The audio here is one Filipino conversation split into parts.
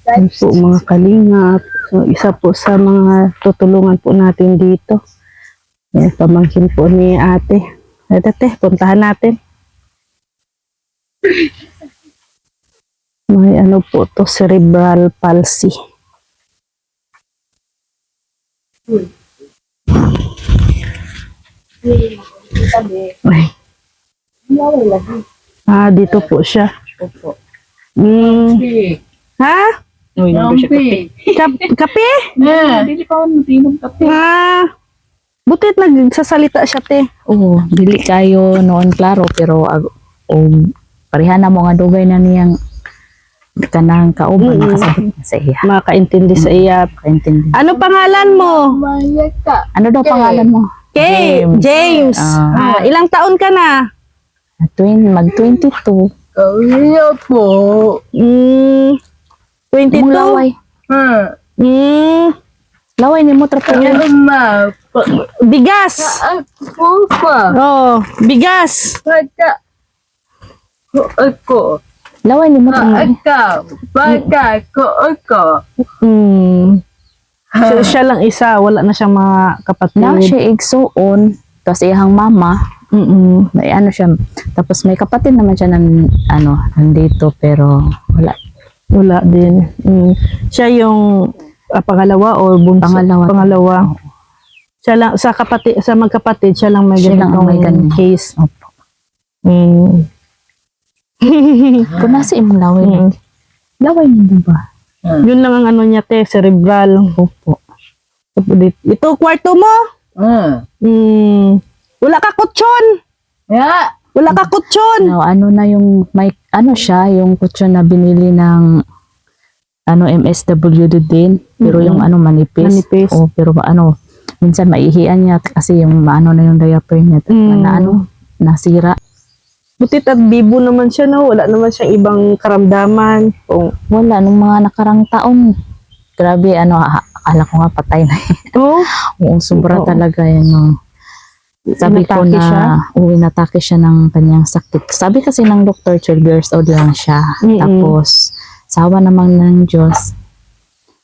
Yan po mga kalingap. So, isa po sa mga tutulungan po natin dito. Yan, pamangkin po ni ate. Ate, puntahan natin. May ano po to, cerebral palsy. Ay. Dito po siya. Ha? Kape? Dili pa ako natinom kape. Butit nagsasalita siya, te. Oo, dili kayo noon klaro pero pareha na mo nga dugay na niyang kanang kauban makasabot na sa iya. Makaintindi sa iya. Kaintindi. Ano pangalan mo? Ano daw pangalan mo? James. Ilang taon ka na? Mag-22. Kaya po. 22? Laway. Laway ni mo trapo yan. Ma. Bigas. Ako pa. Oh, bigas. Bata. Ako. Laway ni mo trapo. Ikaw. Bata ko ako. So, siya lang isa, wala na siyang mga kapatid. Na siya igsuon. Tapos iyang mama. May ano siya. Tapos may kapatid naman siya nandito pero wala. Wala din. Siya yung pangalawa or bunso? Pangalawa. Siya lang, sa magkapatid, siya lang may ganitong case. Opo. Kung nasa imong laway. Laway niyo ba? Yun lang ang ano niya, te, cerebral. Opo. Ito, kwarto mo? Wala ka kutsyon. Ya. Wala ka kutsyon. Ano na yung may siya yung kutsyon na binili ng MSWD din pero yung manipis. Oh, pero minsan maihian niya kasi yung na yung diaper niya na nasira. Butit at bibo naman siya, no? Wala naman siyang ibang karamdaman. Wala nung mga nakarang taon. Grabe akala ko nga patay na. Oo, sobra talaga yan. Sabi ko na inatake siya ng kanyang sakit. Sabi kasi ng doktor, 12 years old lang siya. Tapos, sawa naman ng Diyos.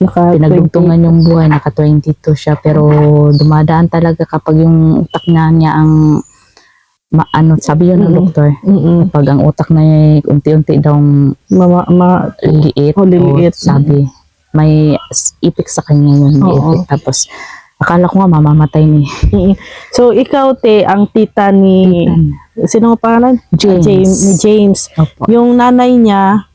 Pinagdugtungan yung buhay, naka-22 siya. Pero dumadaan talaga kapag yung utak niya ang sabi yun ng doktor. Kapag ang utak na niya unti-unti daw liit. Sabi, may ipik sa kanya yun. Tapos, akala ko nga mamamatay ni. So, ikaw, te, ang tita ni... Sino ang pangalan? James. Ni James. Opo. Yung nanay niya,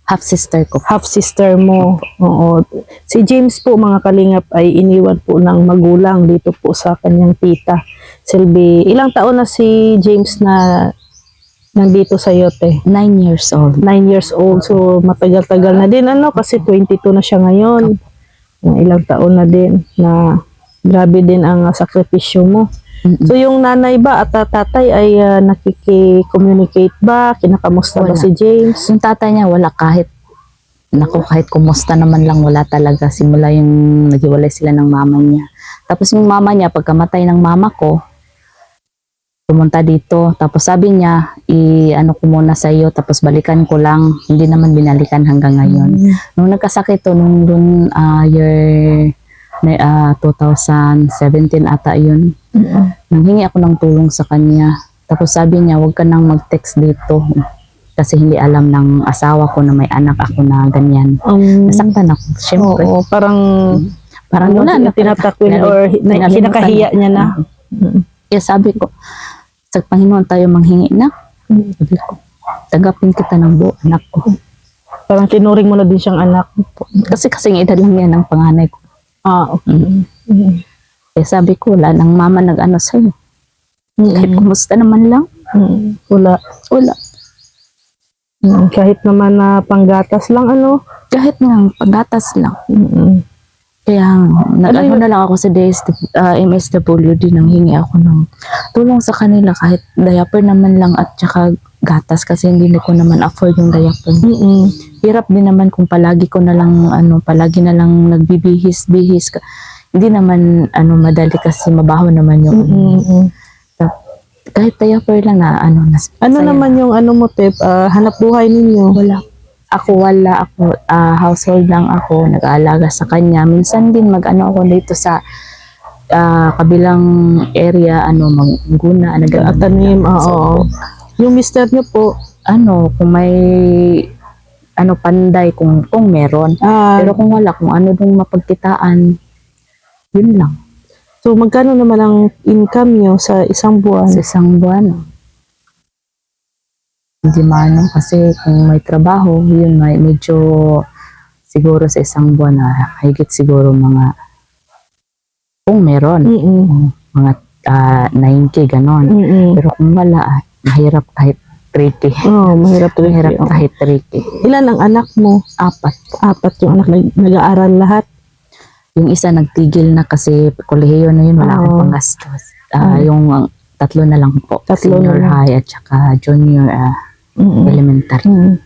half-sister ko. Half-sister mo. Oo. Si James po, mga kalingap, ay iniwan po ng magulang dito po sa kanyang tita. Silbi, ilang taon na si James na nandito sa iyo, te? 9 years old. 9 years old. So, matagal-tagal na din, kasi 22 na siya ngayon. Ilang taon na din na grabe din ang sakripisyo mo. So, yung nanay ba at tatay ay nakiki-communicate ba? Kinakamusta ba si James? Yung tatay niya, wala kahit kumusta naman lang, wala talaga. Simula yung naghiwalay sila ng mama niya. Tapos yung mama niya, pagkamatay ng mama ko, pumunta dito. Tapos sabi niya, ko muna sa iyo, tapos balikan ko lang. Hindi naman binalikan hanggang ngayon. Nung nagkasakit to, nung year 2017 ata yun. Nanghingi ako ng tulong sa kanya. Tapos sabi niya, huwag ka nang mag-text dito. Kasi hindi alam ng asawa ko na may anak ako na ganyan. Nasaktan ako. Siyempre. Oo, parang wala na tinatakwil or kinakahiya niya na. Kaya sabi ko, sa Panginoon tayo manghingi na. Sabi ko, tanggapin kita ng buo anak ko. Parang tinuring mo na din siyang anak. Kasi kasing edad lang yan ng panganay ko. Okay. Kaya sabi ko, wala nang mama nag-ano sa'yo. Kahit kumusta naman lang. Wala. Wala. Kahit naman na panggatas lang, Kahit nga panggatas lang. Kaya nag-ano na lang ako sa MSWD, nang hingi ako ng tulong sa kanila kahit diaper naman lang at saka gatas kasi hindi ko naman afford yung diaper. Hirap din naman kung palagi ko na lang palagi na lang nagbibihis-bihis. Hindi naman madali kasi mabaho naman yung kahit diaper lang na naman yung mo, Tep, hanap buhay ninyo? Wala. ako wala ako, household lang ako, nag-aalaga sa kanya. Minsan din mag-ano ako dito sa kabilang area, magguna, Tanim, oo. Yung mister niyo po, kung may panday kung meron. Pero kung wala, kung ano dong mapagkitaan, yun lang. so magkano naman ang income niyo sa isang buwan? Sa isang buwan, hindi man kasi kung may trabaho, yun medyo siguro sa isang buwan na higit siguro mga kung meron, Mm-mm. mga 9K ganon. Mm-mm. Pero kung wala, mahirap kahit 3K. Oh, mahirap rin. Mahirap kahit 3K. Ilan ang anak mo? 4. 4 yung anak nag-aaral lahat. Yung isa nagtigil na kasi kolehiyo na yun, wala akong Oo. panggastos. Yung 3 na lang po. 3 Senior na lang. high at saka junior Mm-mm. elementary. Mm.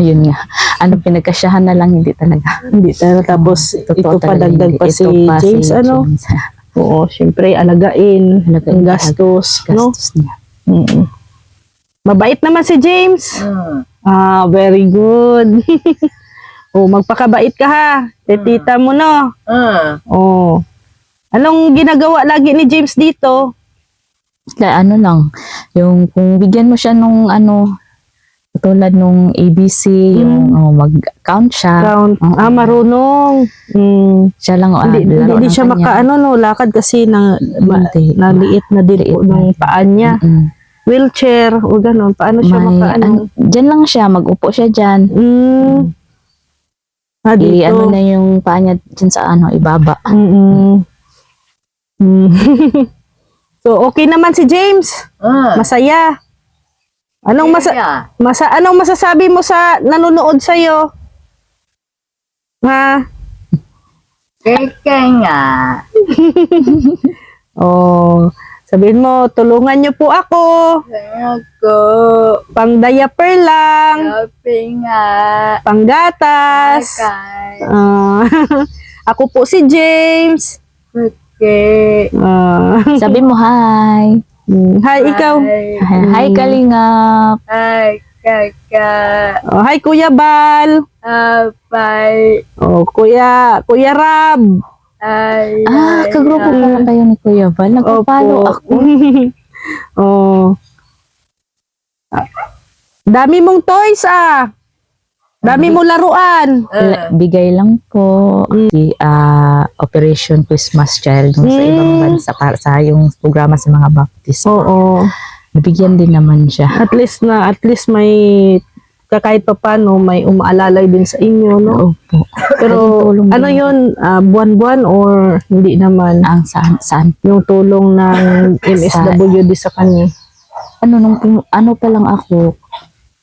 Yun nga. Pinagkasyahan na lang, hindi talaga. Hindi talaga. Tapos ito pa talaga, dagdag hindi. pa si Ito pa James, si James. Oo, syempre alagain, Alagain ang gastos, no? Gastos niya. Mm-mm. Mabait naman si James. Mm. Very good. Magpakabait ka ha. Tita mo, no? Oh. Anong ginagawa lagi ni James dito? Lang, yung kung bigyan mo siya nung tulad nung ABC, yung mag-count siya. Count. Oo. Marunong. Siya lang, Hindi siya lakad kasi Hindi. naliit na din po ng paan niya. Wheelchair o gano'n. Paano siya makaano? Diyan lang siya, mag-upo siya dyan. Dito. Na yung paa niya dyan sa ibaba. So, okay naman si James. Masaya. Anong masasabi mo sa nanonood sa'yo? Ha? Kaya nga. Sabihin mo, tulungan niyo po ako. Ako. Pang diaper lang. Sabi nga. Panggatas. Kay. Ako po si James. Okay. Sabi mo, hi. Hi, ikaw. Hi, Kalingap. Hi, kaka. Hi, Kuya Bal. Bye. Kuya Rab. Hi. Kagrupo pala kayo ni Kuya Val. Nagpapalo ako. Dami mong toys Dami mong laruan. Bigay lang po. Operation Christmas Child sa ibang bansa para sa yung programa sa mga baptist. Oo. Nabigyan din naman siya. At least may kahit pa paano may umaalalay din sa inyo, no? Opo. Pero tulong ano din. yun, buwan-buwan or hindi naman? Ang saan? Yung tulong ng MSWD sa kanya. Nung pa lang ako,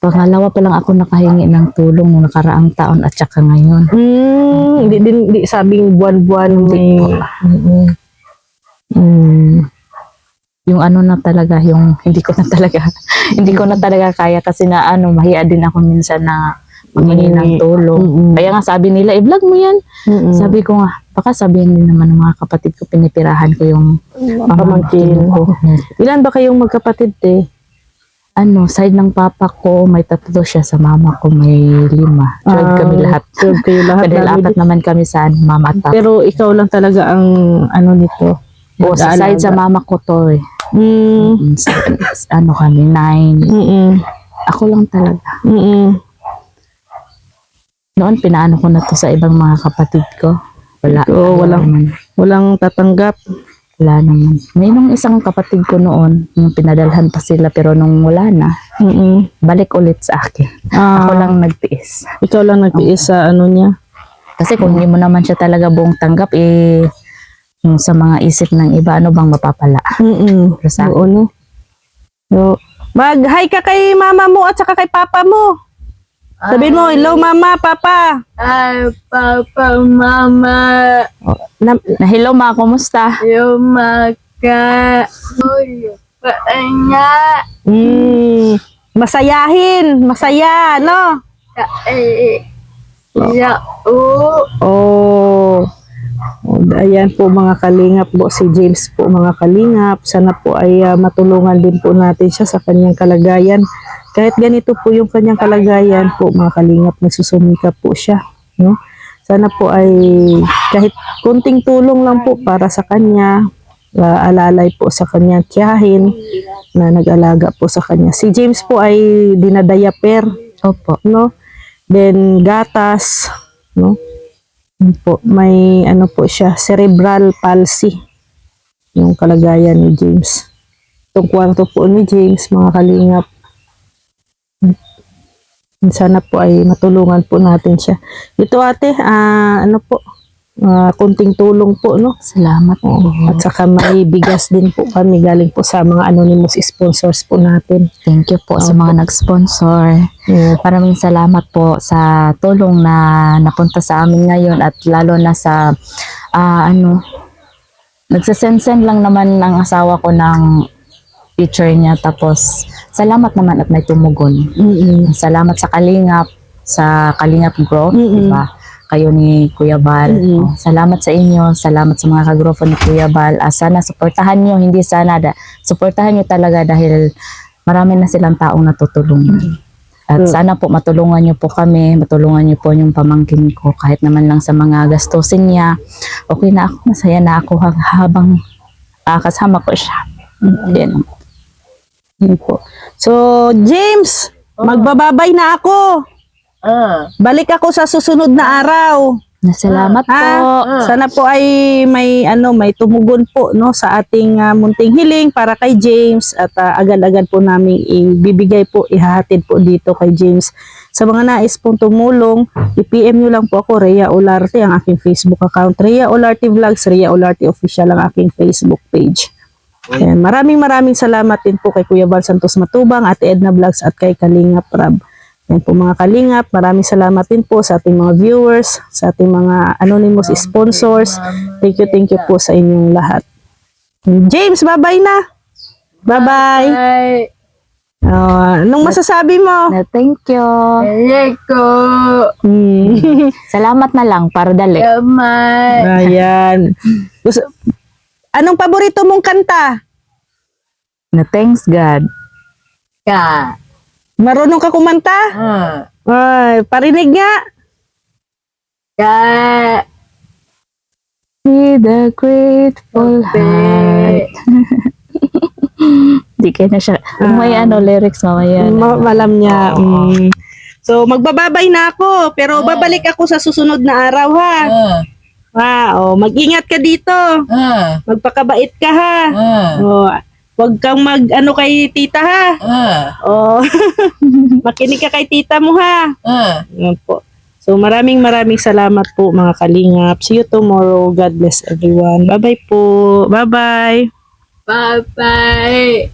pangalawa pa lang ako nakahingi ng tulong nung nakaraang taon at saka ngayon. Hindi sabing buwan-buwan may... Yung na talaga, yung hindi ko na talaga kaya kasi na mahiya din ako minsan na maghingi ng tulong. Kaya nga sabi nila, i-vlog mo yan. Sabi ko nga, baka sabihin din naman ng mga kapatid ko, pinipirahan ko yung pamangkin ko. Ilan ba kayong magkapatid Side ng papa ko, may 3 siya, sa mama ko may 5. 12 kami lahat. 12 kayo lahat. Dahil 4 naman kami sa mama at papa. Pero ikaw lang talaga ang nito. Sa side sa mama ko to kami, 9. Ako lang talaga. Noon, pinaano ko na to sa ibang mga kapatid ko. Walang tatanggap. Wala naman. May nung isang kapatid ko noon, nung pinadalhan pa sila, pero nung wala na, balik ulit sa akin. Ako lang nagtiis. Ikaw lang nagtiis sa niya. Kasi kung hindi mo naman siya talaga buong tanggap, yung sa mga isip ng iba, ano bang mapapala? Pero sa akin, Mag-hi ka kay mama mo at saka kay papa mo. Sabihin mo, hello mama, papa. Hi, papa, mama. na hello ma, kumusta? Yung maka. Paanya. Masayahin, masaya, no? Ayan po mga kalingap po, si James po mga kalingap. Sana po ay matulungan din po natin siya sa kanyang kalagayan. kahit ganito po yung kanyang kalagayan po, mga kalingap, nagsusumikap po siya, no? Sana po ay kahit konting tulong lang po para sa kanya, alalay po sa kanyang tiyahin na nag-alaga po sa kanya. Si James po ay dinadayaper, Opo. no? Then gatas, no? Yun po, may ano po siya, cerebral palsy yung kalagayan ni James. Itong kwarto po ni James, mga kalingap. Sana po ay matulungan po natin siya. Ito ate, ano po, konting tulong po, no? Salamat po. At saka may bigas din po kami galing po sa mga anonymous sponsors po natin. Thank you po sa mga nag-sponsor. Yeah. Maraming salamat po sa tulong na napunta sa amin ngayon at lalo na sa nagsasend-send lang naman ng asawa ko ng picture niya, tapos salamat naman at may tumugon. Salamat sa Kalingap Group, diba? Kayo ni Kuya Bal. Salamat sa inyo, salamat sa mga kagrupo ni Kuya Bal. Sana suportahan nyo, hindi sana, suportahan nyo talaga dahil marami na silang taong natutulungan. At sana po matulungan nyo po kami, matulungan nyo po yung pamangkin ko, kahit naman lang sa mga gastusin niya. Okay na ako, masaya na ako habang kasama ko siya. Yan. Yun po. So, James, magbababay na ako. Balik ako sa susunod na araw. Salamat po. Sana po ay may tumugon po, no, sa ating munting hiling para kay James, at agad-agad po namin ibibigay po, ihahatid po dito kay James. Sa mga nais pong tumulong, i-PM nyo lang po ako, Rhea Olarte, ang aking Facebook account. Rhea Olarte Vlogs, Rhea Olarte Official ang aking Facebook page. Ayan, maraming salamat din po kay Kuya Bal Santos Matubang, Ate Edna Vlogs at kay Kalingap Rab. Ayan po mga kalingap, maraming salamat din po sa ating mga viewers, sa ating mga anonymous sponsors. Thank you po sa inyong lahat. James, bye-bye na. Bye-bye. Ay, Anong masasabi mo? Thank you. Leko. Salamat na lang para dali. Kamay. Ayan. Anong paborito mong kanta? Thanks God. Ka. Marunong ka kumanta? Ay, parinig nga. Ka. With a grateful heart. Di kaya na siya. May lyrics mamaya. Malam niya. So, magbababay na ako. Pero babalik ako sa susunod na araw, ha? Mag-ingat ka dito. Magpakabait ka, ha? Huwag kang mag-ano kay tita, ha? Makinig ka kay tita mo, ha? Yan po. So, maraming salamat po, mga kalingap. See you tomorrow. God bless everyone. Bye-bye po. Bye-bye. Bye-bye.